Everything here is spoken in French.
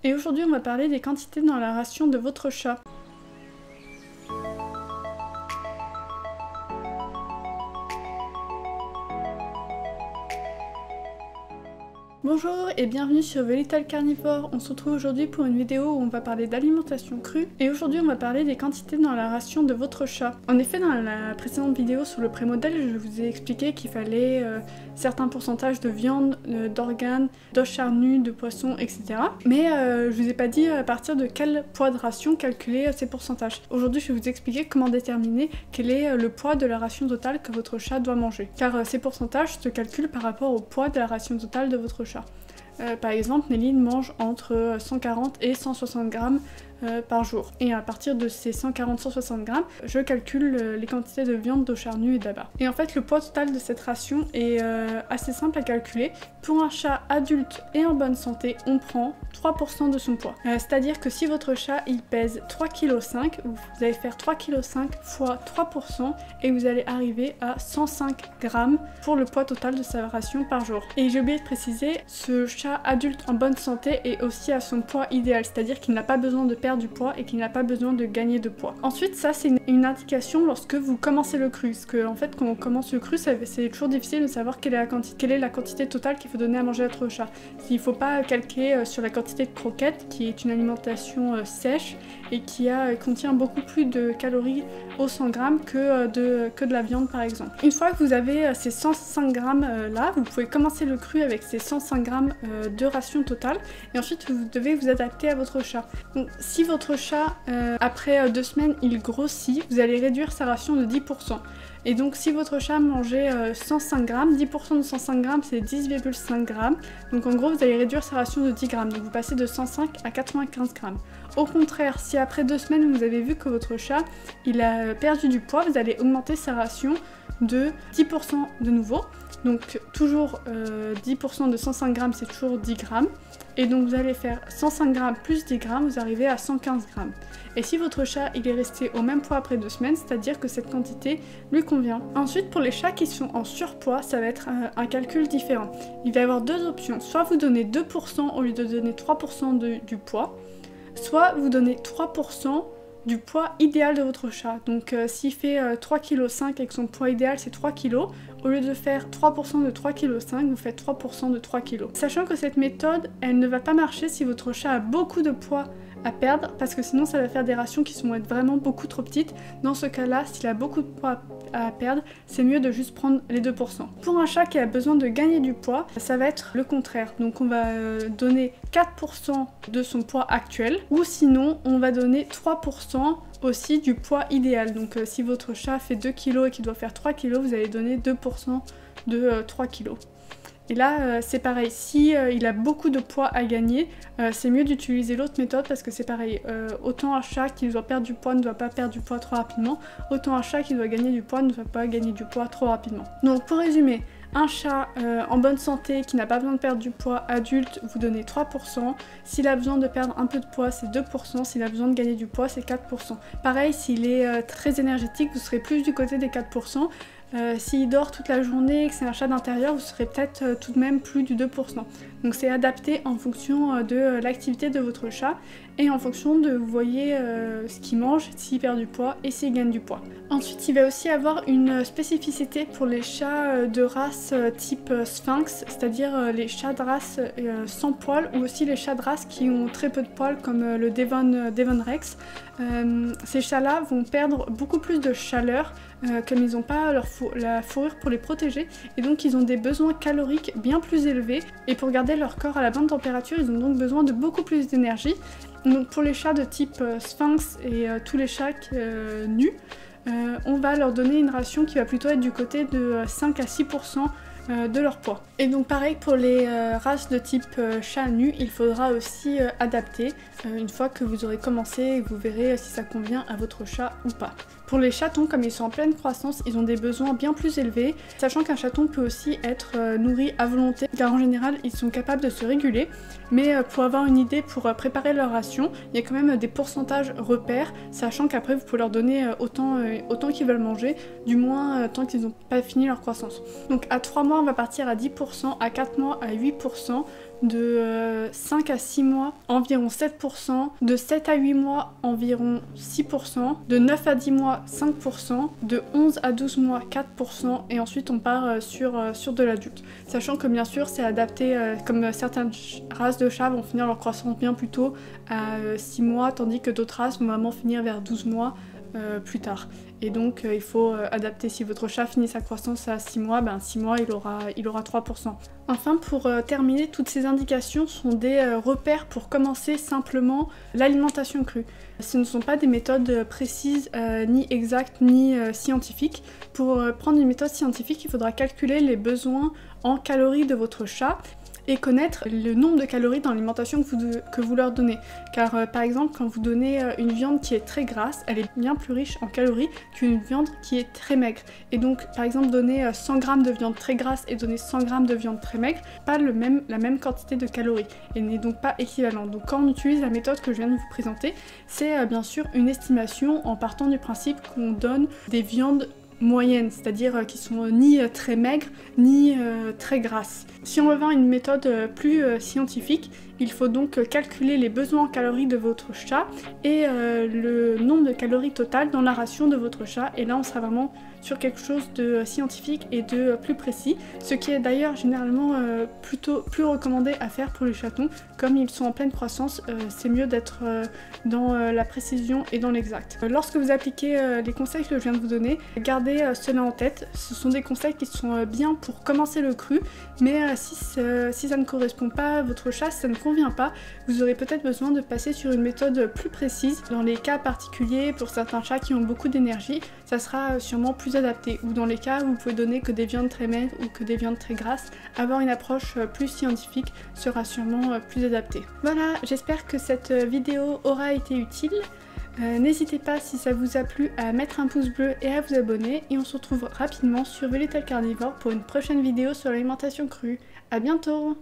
Et aujourd'hui on va parler des quantités dans la ration de votre chat. Bonjour et bienvenue sur The Little Carnivore. On se retrouve aujourd'hui pour une vidéo où on va parler d'alimentation crue et aujourd'hui on va parler des quantités dans la ration de votre chat. En effet, dans la précédente vidéo sur le prémodèle, je vous ai expliqué qu'il fallait certains pourcentages de viande, d'organes, d'os charnus, de poissons, etc. Mais je vous ai pas dit à partir de quel poids de ration calculer ces pourcentages. Aujourd'hui je vais vous expliquer comment déterminer quel est le poids de la ration totale que votre chat doit manger. Car ces pourcentages se calculent par rapport au poids de la ration totale de votre chat. Par exemple, Néline mange entre 140 et 160 grammes par jour. Et à partir de ces 140-160 grammes, je calcule les quantités de viande, d'eau charnue et d'abats. Et en fait, le poids total de cette ration est assez simple à calculer. Pour un chat adulte et en bonne santé, on prend 3% de son poids. C'est-à-dire que si votre chat il pèse 3,5 kg, vous allez faire 3,5 kg fois 3% et vous allez arriver à 105 grammes pour le poids total de sa ration par jour. Et j'ai oublié de préciser, ce chat adulte en bonne santé est aussi à son poids idéal, c'est-à-dire qu'il n'a pas besoin de perdre du poids et qu'il n'a pas besoin de gagner de poids. Ensuite, ça c'est une indication lorsque vous commencez le cru, parce que en fait quand on commence le cru, c'est toujours difficile de savoir quelle est la quantité totale qu'il faut donner à manger à votre chat. Il ne faut pas calculer sur la quantité de croquettes, qui est une alimentation sèche et qui contient beaucoup plus de calories au 100 grammes que de la viande par exemple. Une fois que vous avez ces 105 grammes là, vous pouvez commencer le cru avec ces 105 grammes de ration totale et ensuite vous devez vous adapter à votre chat. Donc si votre chat après 2 semaines il grossit, vous allez réduire sa ration de 10%. Et donc si votre chat mangeait 105 grammes, 10% de 105 grammes c'est 10,5 grammes. Donc en gros vous allez réduire sa ration de 10 grammes. Donc vous passez de 105 à 95 grammes. Au contraire, si après 2 semaines vous avez vu que votre chat il a perdu du poids, vous allez augmenter sa ration de 10% de nouveau. Donc toujours 10% de 105 grammes c'est toujours 10 grammes. Et donc vous allez faire 105 grammes plus 10 grammes, vous arrivez à 115 grammes. Et si votre chat il est resté au même poids après 2 semaines, c'est-à-dire que cette quantité lui convient. Ensuite pour les chats qui sont en surpoids, ça va être un calcul différent. Il va y avoir 2 options, soit vous donnez 2% au lieu de donner 3% du poids, soit vous donnez 3% du poids idéal de votre chat. Donc s'il fait 3,5 kg et que son poids idéal c'est 3 kg, au lieu de faire 3% de 3,5 kg, vous faites 3% de 3 kg. Sachant que cette méthode, elle ne va pas marcher si votre chat a beaucoup de poids à perdre, parce que sinon ça va faire des rations qui vont être vraiment beaucoup trop petites. Dans ce cas-là, s'il a beaucoup de poids à perdre, c'est mieux de juste prendre les 2%. Pour un chat qui a besoin de gagner du poids, ça va être le contraire. Donc on va donner 4% de son poids actuel, ou sinon on va donner 3% aussi du poids idéal. Donc si votre chat fait 2 kg et qu'il doit faire 3 kg, vous allez donner 2% de 3 kg. Et là, c'est pareil, si il a beaucoup de poids à gagner, c'est mieux d'utiliser l'autre méthode parce que c'est pareil. Autant un chat qui doit perdre du poids ne doit pas perdre du poids trop rapidement, autant un chat qui doit gagner du poids ne doit pas gagner du poids trop rapidement. Donc pour résumer, un chat en bonne santé qui n'a pas besoin de perdre du poids adulte, vous donnez 3%. S'il a besoin de perdre un peu de poids, c'est 2%. S'il a besoin de gagner du poids, c'est 4%. Pareil, s'il est très énergétique, vous serez plus du côté des 4%. S'il dort toute la journée et que c'est un chat d'intérieur, vous serez peut-être tout de même plus du 2%. Donc c'est adapté en fonction de l'activité de votre chat et en fonction de, vous voyez, ce qu'il mange, s'il perd du poids et s'il gagne du poids. Ensuite, il va aussi avoir une spécificité pour les chats de race type Sphinx, c'est-à-dire les chats de race sans poils ou aussi les chats de race qui ont très peu de poils comme le Devon Rex. Ces chats-là vont perdre beaucoup plus de chaleur comme ils n'ont pas la fourrure pour les protéger et donc ils ont des besoins caloriques bien plus élevés et pour garder leur corps à la bonne température ils ont donc besoin de beaucoup plus d'énergie. Donc pour les chats de type Sphinx et tous les chats nus, on va leur donner une ration qui va plutôt être du côté de 5 à 6% de leur poids. Et donc pareil pour les races de type chat nu, il faudra aussi adapter une fois que vous aurez commencé et que vous verrez si ça convient à votre chat ou pas. Pour les chatons, comme ils sont en pleine croissance, ils ont des besoins bien plus élevés, sachant qu'un chaton peut aussi être nourri à volonté, car en général ils sont capables de se réguler, mais pour avoir une idée, pour préparer leur ration, il y a quand même des pourcentages repères, sachant qu'après vous pouvez leur donner autant qu'ils veulent manger, du moins tant qu'ils n'ont pas fini leur croissance. Donc à 3 mois on va partir à 10%, 10%, à 4 mois à 8%, de 5 à 6 mois environ 7%, de 7 à 8 mois environ 6%, de 9 à 10 mois 5%, de 11 à 12 mois 4% et ensuite on part sur de l'adulte. Sachant que bien sûr c'est adapté, comme certaines races de chats vont finir leur croissance bien plus tôt à 6 mois, tandis que d'autres races vont vraiment finir vers 12 mois plus tard. Et donc il faut adapter. Si votre chat finit sa croissance à 6 mois, ben 6 mois il aura 3%. Enfin, pour terminer, toutes ces indications sont des repères pour commencer simplement l'alimentation crue. Ce ne sont pas des méthodes précises, ni exactes, ni scientifiques. Pour prendre une méthode scientifique, il faudra calculer les besoins en calories de votre chat et connaître le nombre de calories dans l'alimentation que vous leur donnez. Car par exemple, quand vous donnez une viande qui est très grasse, elle est bien plus riche en calories qu'une viande qui est très maigre. Et donc par exemple donner 100 g de viande très grasse et donner 100 g de viande très maigre, pas la même quantité de calories et n'est donc pas équivalent. Donc quand on utilise la méthode que je viens de vous présenter, c'est bien sûr une estimation en partant du principe qu'on donne des viandes moyennes, c'est-à-dire qui sont ni très maigres ni très grasses. Si on veut avoir une méthode plus scientifique, il faut donc calculer les besoins en calories de votre chat et le nombre de calories totales dans la ration de votre chat, et là on sera vraiment sur quelque chose de scientifique et de plus précis, ce qui est d'ailleurs généralement plutôt plus recommandé à faire pour les chatons. Comme ils sont en pleine croissance, c'est mieux d'être dans la précision et dans l'exact. Lorsque vous appliquez les conseils que je viens de vous donner, gardez cela en tête. Ce sont des conseils qui sont bien pour commencer le cru, mais si ça ne correspond pas à votre chat, si ça ne convient pas, vous aurez peut-être besoin de passer sur une méthode plus précise. Dans les cas particuliers, pour certains chats qui ont beaucoup d'énergie, ça sera sûrement plus adapté, ou dans les cas où vous pouvez donner que des viandes très maigres ou que des viandes très grasses, avoir une approche plus scientifique sera sûrement plus adaptée. Voilà, j'espère que cette vidéo aura été utile. N'hésitez pas, si ça vous a plu, à mettre un pouce bleu et à vous abonner, et on se retrouve rapidement sur Velutal Carnivore pour une prochaine vidéo sur l'alimentation crue. À bientôt!